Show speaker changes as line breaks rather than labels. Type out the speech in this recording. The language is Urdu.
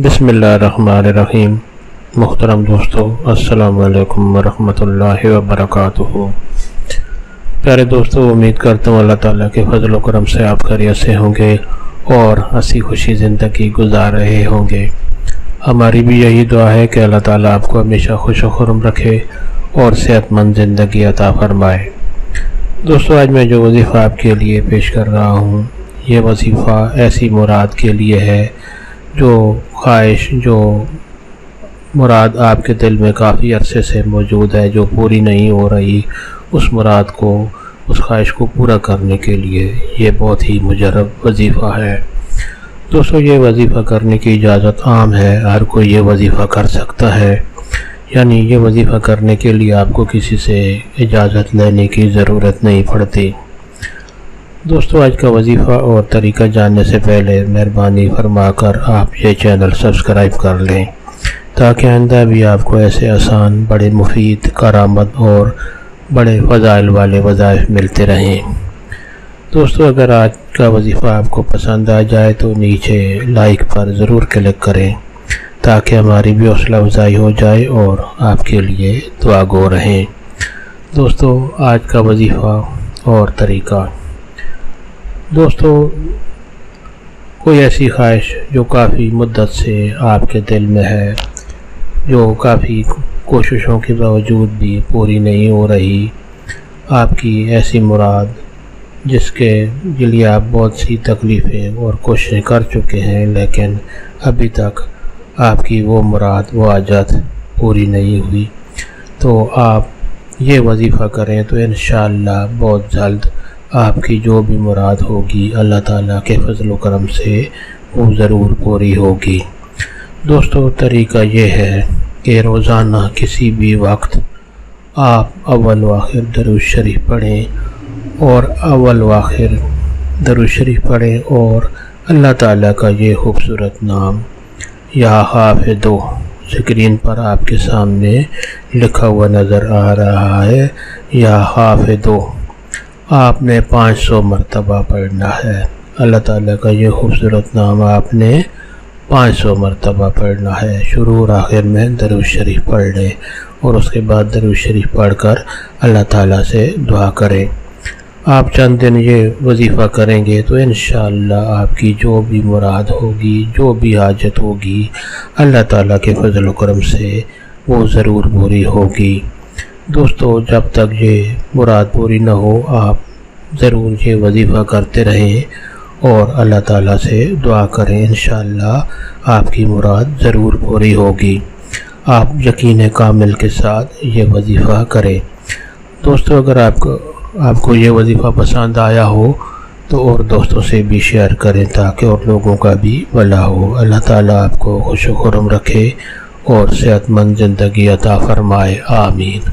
بسم اللہ الرحمن الرحیم۔ محترم دوستو، السلام علیکم ورحمۃ اللہ وبرکاتہ۔ پیارے دوستو، امید کرتا ہوں اللہ تعالیٰ کے فضل و کرم سے آپ خیریت سے ہوں گے اور ہنسی خوشی زندگی گزار رہے ہوں گے۔ ہماری بھی یہی دعا ہے کہ اللہ تعالیٰ آپ کو ہمیشہ خوش و خرم رکھے اور صحت مند زندگی عطا فرمائے۔ دوستو، آج میں جو وظیفہ آپ کے لیے پیش کر رہا ہوں، یہ وظیفہ ایسی مراد کے لیے ہے جو خواہش، جو مراد آپ کے دل میں کافی عرصے سے موجود ہے، جو پوری نہیں ہو رہی، اس مراد کو، اس خواہش کو پورا کرنے کے لیے یہ بہت ہی مجرب وظیفہ ہے۔ دوستو، یہ وظیفہ کرنے کی اجازت عام ہے، ہر کوئی یہ وظیفہ کر سکتا ہے، یعنی یہ وظیفہ کرنے کے لیے آپ کو کسی سے اجازت لینے کی ضرورت نہیں پڑتی۔ دوستو، آج کا وظیفہ اور طریقہ جاننے سے پہلے مہربانی فرما کر آپ یہ چینل سبسکرائب کر لیں تاکہ آئندہ بھی آپ کو ایسے آسان، بڑے مفید، کارآمد اور بڑے فضائل والے وظائف ملتے رہیں۔ دوستو، اگر آج کا وظیفہ آپ کو پسند آ جائے تو نیچے لائک پر ضرور کلک کریں تاکہ ہماری بھی حوصلہ افزائی ہو جائے اور آپ کے لیے دعا گو رہیں۔ دوستو، آج کا وظیفہ اور طریقہ۔ دوستو، کوئی ایسی خواہش جو کافی مدت سے آپ کے دل میں ہے، جو کافی کوششوں کے باوجود بھی پوری نہیں ہو رہی، آپ کی ایسی مراد جس کے لیے آپ بہت سی تکلیفیں اور کوششیں کر چکے ہیں، لیکن ابھی تک آپ کی وہ مراد، وہ حاجت پوری نہیں ہوئی، تو آپ یہ وظیفہ کریں تو انشاءاللہ بہت جلد آپ کی جو بھی مراد ہوگی اللہ تعالیٰ کے فضل و کرم سے وہ ضرور پوری ہوگی۔ دوستو، طریقہ یہ ہے کہ روزانہ کسی بھی وقت آپ اول و آخر درود شریف پڑھیں اور اللہ تعالیٰ کا یہ خوبصورت نام یا حافظو اسکرین پر آپ کے سامنے لکھا ہوا نظر آ رہا ہے، یا حافظو، آپ نے 500 مرتبہ پڑھنا ہے۔ اللہ تعالیٰ کا یہ خوبصورت نام آپ نے 500 مرتبہ پڑھنا ہے۔ شروع اور آخر میں درود شریف پڑھ لیں اور اس کے بعد درود شریف پڑھ کر اللہ تعالیٰ سے دعا کریں۔ آپ چند دن یہ وظیفہ کریں گے تو انشاءاللہ آپ کی جو بھی مراد ہوگی، جو بھی حاجت ہوگی، اللہ تعالیٰ کے فضل و کرم سے وہ ضرور پوری ہوگی۔ دوستو، جب تک یہ مراد پوری نہ ہو، آپ ضرور یہ وظیفہ کرتے رہیں اور اللہ تعالیٰ سے دعا کریں، انشاءاللہ آپ کی مراد ضرور پوری ہوگی۔ آپ یقین کامل کے ساتھ یہ وظیفہ کریں۔ دوستو، اگر آپ کو یہ وظیفہ پسند آیا ہو تو اور دوستوں سے بھی شیئر کریں تاکہ اور لوگوں کا بھی بھلا ہو۔ اللہ تعالیٰ آپ کو خوش و خرم رکھے اور صحت مند زندگی عطا فرمائے، آمین۔